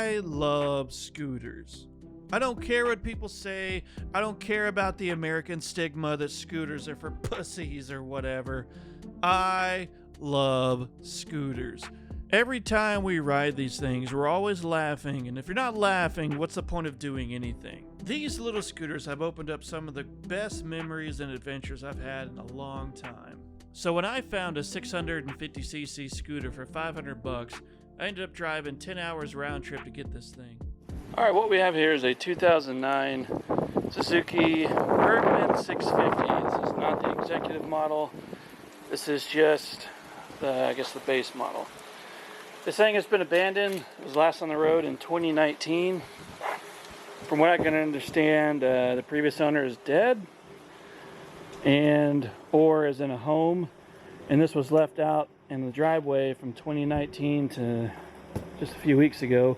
I love scooters. I don't care what people say. I don't care about the American stigma that scooters are for pussies or whatever. I love scooters. Every time we ride these things, we're always laughing, and if you're not laughing, what's the point of doing anything? These little scooters have opened up some of the best memories and adventures I've had in a long time. So when I found a 650cc scooter for $500, I ended up driving 10 hours round trip to get this thing. All right, what we have here is a 2009 Suzuki Burgman 650. This is not the executive model. This is just the base model. This thing has been abandoned. It was last on the road in 2019. From what I can understand, the previous owner is dead or is in a home, and this was left out in the driveway from 2019 to just a few weeks ago.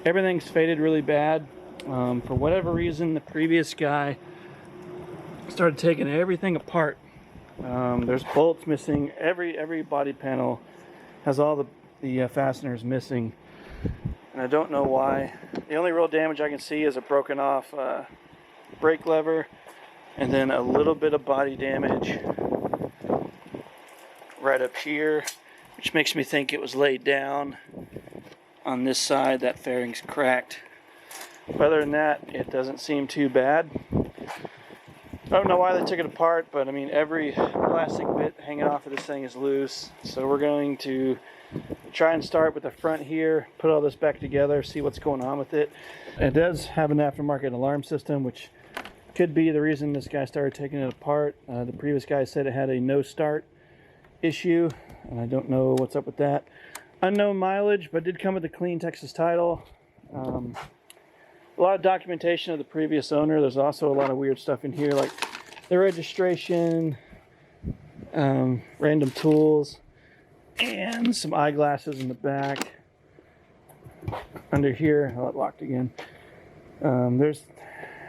Everything's faded really bad. For whatever reason, the previous guy started taking everything apart. There's bolts missing. Every body panel has all the fasteners missing, and I don't know why. The only real damage I can see is a broken off brake lever, and then a little bit of body damage right up here, which makes me think it was laid down on this side. That fairing's cracked. But other than that, it doesn't seem too bad. I don't know why they took it apart, but I mean, every plastic bit hanging off of this thing is loose. So we're going to try and start with the front here, put all this back together, see what's going on with it. It does have an aftermarket alarm system, which could be the reason this guy started taking it apart. The previous guy said it had a no start issue, and I don't know what's up with that. Unknown mileage, but did come with a clean Texas title. A lot of documentation of the previous owner. There's also a lot of weird stuff in here, like the registration, random tools, and some eyeglasses in the back. Under here, oh, it locked again.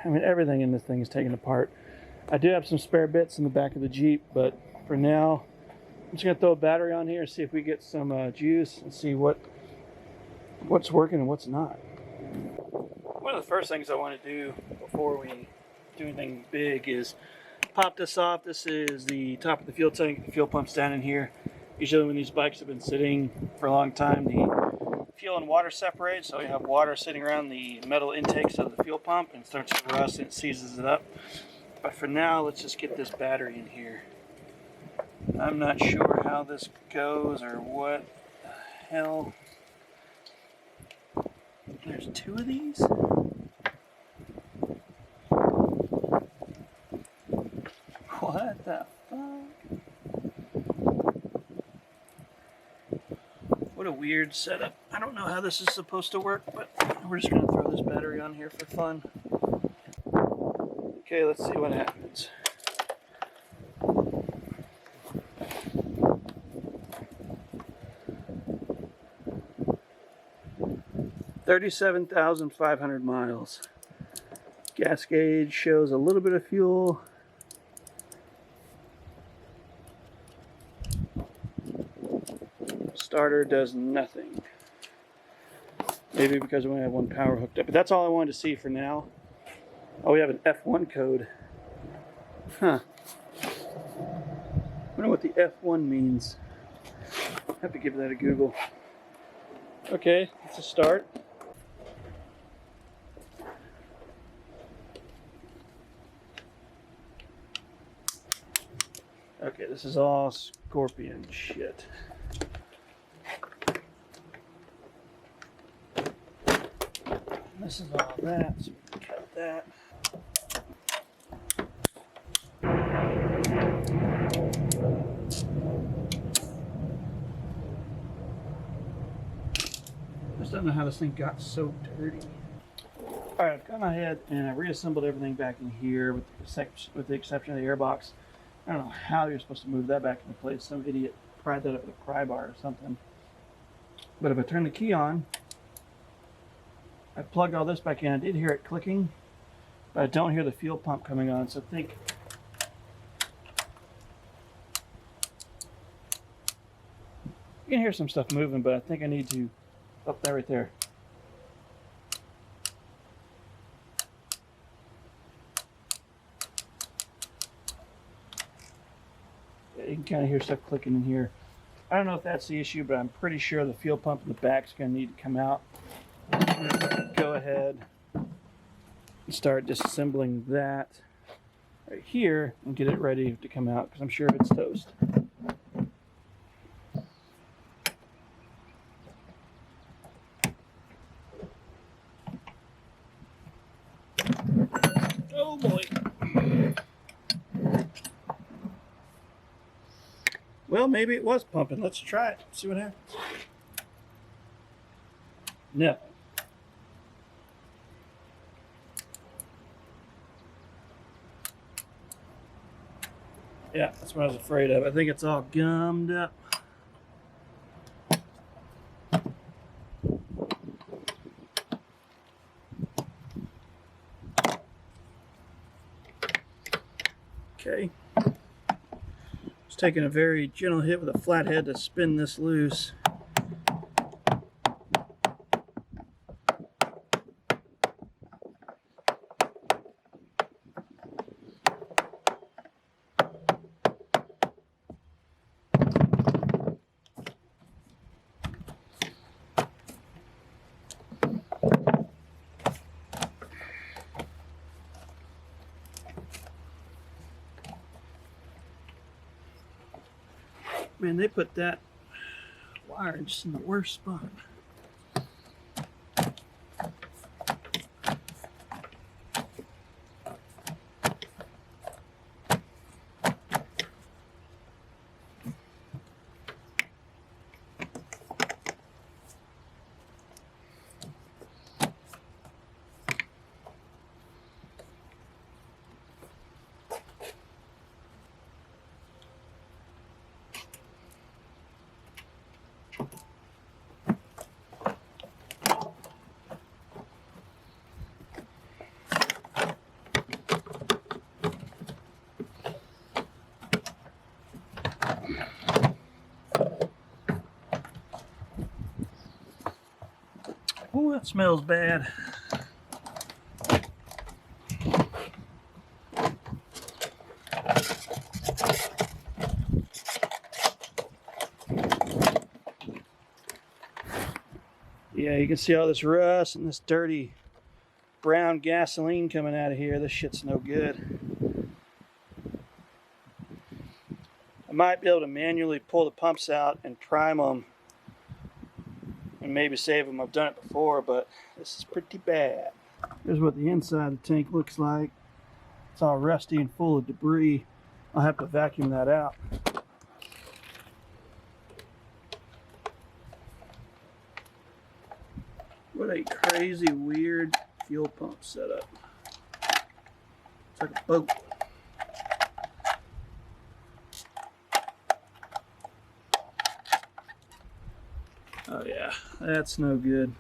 Everything in this thing is taken apart. I do have some spare bits in the back of the Jeep, but for now, I'm just gonna throw a battery on here, see if we get some juice, and see what's working and what's not. One of the first things I want to do before we do anything big is pop this off. This is the top of the fuel tank. The fuel pump's down in here. Usually when these bikes have been sitting for a long time, the fuel and water separate, so you have water sitting around the metal intakes of the fuel pump, and it starts to rust and it seizes it up. But for now, let's just get this battery in here. I'm not sure how this goes or what the hell. There's two of these? What the fuck? What a weird setup. I don't know how this is supposed to work, but we're just going to throw this battery on here for fun. Okay, let's see what happens. $37,500 miles. Gas gauge shows a little bit of fuel. Starter does nothing. Maybe because we only have one power hooked up. But that's all I wanted to see for now. Oh, we have an F1 code. Huh. I wonder what the F1 means. I have to give that a Google. Okay, it's a start. Okay, this is all scorpion shit. This is all that, so we can cut that. I just don't know how this thing got so dirty. Alright, I've gone ahead and I reassembled everything back in here with the exception of the airbox. I don't know how you're supposed to move that back into place. Some idiot pried that up with a pry bar or something. But if I turn the key on, I plugged all this back in. I did hear it clicking, but I don't hear the fuel pump coming on. So think you can hear some stuff moving, but I think I need to, oh, that right there. can kind of hear stuff clicking in here. I don't know if that's the issue, but I'm pretty sure the fuel pump in the back is going to need to come out. Go ahead and start disassembling that right here and get it ready to come out, because I'm sure it's toast. Oh boy. Well, maybe it was pumping. Let's try it. See what happens. No. Yeah, that's what I was afraid of. I think it's all gummed up. Okay. Just taking a very gentle hit with a flathead to spin this loose. Man, they put that wire just in the worst spot. Oh, that smells bad. Yeah, you can see all this rust and this dirty brown gasoline coming out of here. This shit's no good. I might be able to manually pull the pumps out and prime them and maybe save them. I've done it before, but this is pretty bad. Here's what the inside of the tank looks like. It's all rusty and full of debris. I'll have to vacuum that out. What a crazy, weird fuel pump setup. It's like a boat. Oh yeah, that's no good.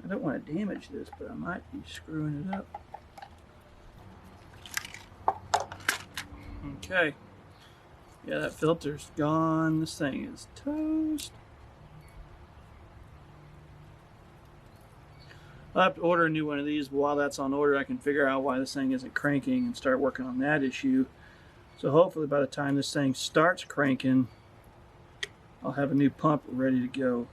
I don't want to damage this, but I might be screwing it up. Okay. Yeah, that filter's gone. This thing is toast. I'll have to order a new one of these, but while that's on order, I can figure out why this thing isn't cranking and start working on that issue. So hopefully by the time this thing starts cranking, I'll have a new pump ready to go.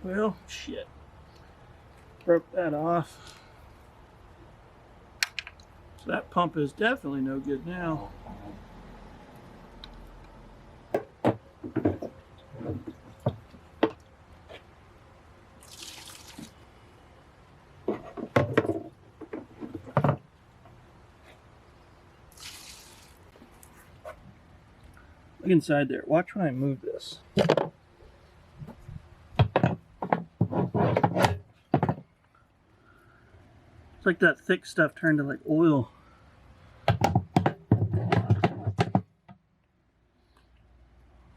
Well, shit. Broke that off. So that pump is definitely no good now. Look inside there. Watch when I move this. It's like that thick stuff turned to like oil.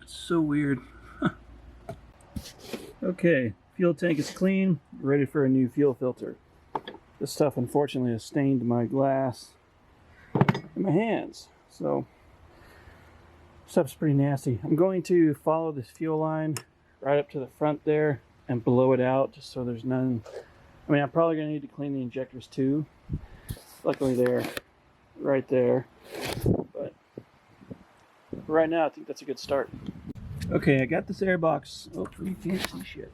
It's so weird. Okay, fuel tank is clean, ready for a new fuel filter. This stuff unfortunately has stained my glass and my hands, so stuff's pretty nasty. I'm going to follow this fuel line right up to the front there and blow it out just so there's none I mean, I'm probably going to need to clean the injectors too. Luckily they're right there. But right now, I think that's a good start. Okay, I got this air box. Oh, you can't see shit.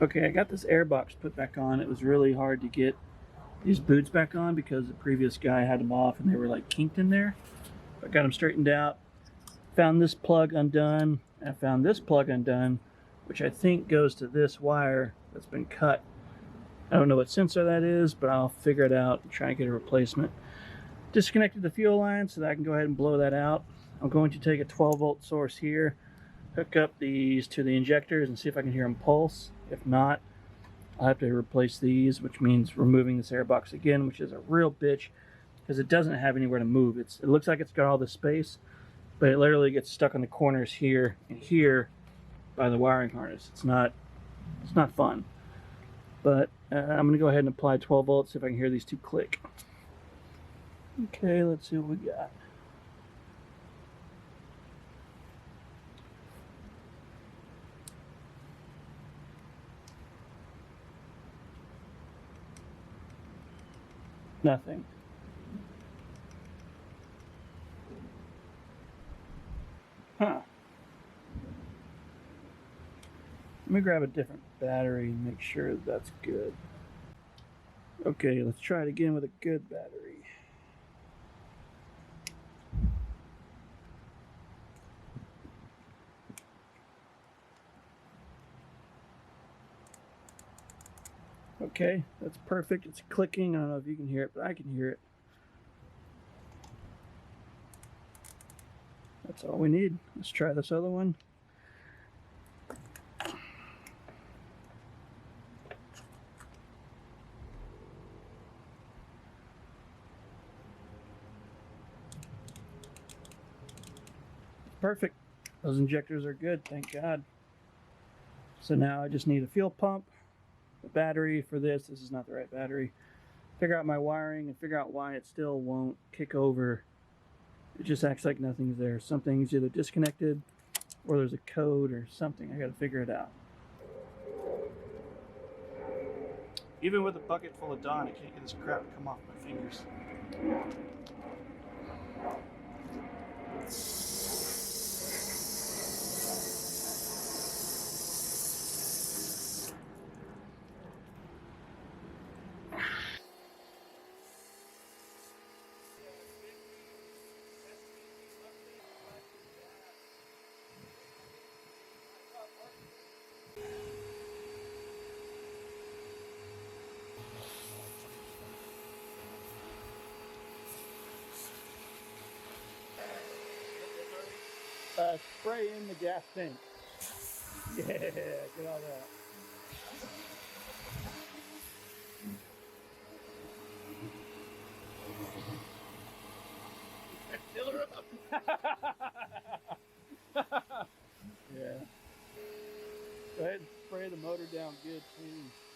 Okay, I got this air box put back on. It was really hard to get these boots back on because the previous guy had them off and they were like kinked in there. I got them straightened out. Found this plug undone. I found this plug undone, which I think goes to this wire that's been cut. I don't know what sensor that is, but I'll figure it out and try and get a replacement. Disconnected the fuel line so that I can go ahead and blow that out. I'm going to take a 12-volt source here, hook up these to the injectors and see if I can hear them pulse. If not, I'll have to replace these, which means removing this air box again, which is a real bitch because it doesn't have anywhere to move. It looks like it's got all this space, but it literally gets stuck on the corners here and here by the wiring harness. It's not fun. But I'm going to go ahead and apply 12 volts, see if I can hear these two click. Okay, let's see what we got. Nothing. Huh. Let me grab a different battery and make sure that's good. Okay, let's try it again with a good battery. Okay, that's perfect. It's clicking. I don't know if you can hear it, but I can hear it. That's all we need. Let's try this other one. Perfect. Those injectors are good, thank God. So now I just need a fuel pump, the battery for this. This is not the right battery. Figure out my wiring and figure out why it still won't kick over. It just acts like nothing's there. Something's either disconnected or there's a code or something. I gotta figure it out. Even with a bucket full of Dawn, I can't get this crap to come off my fingers. Spray in the gas tank. Yeah, get all that. Fill her up. Yeah. Go ahead and spray the motor down good too.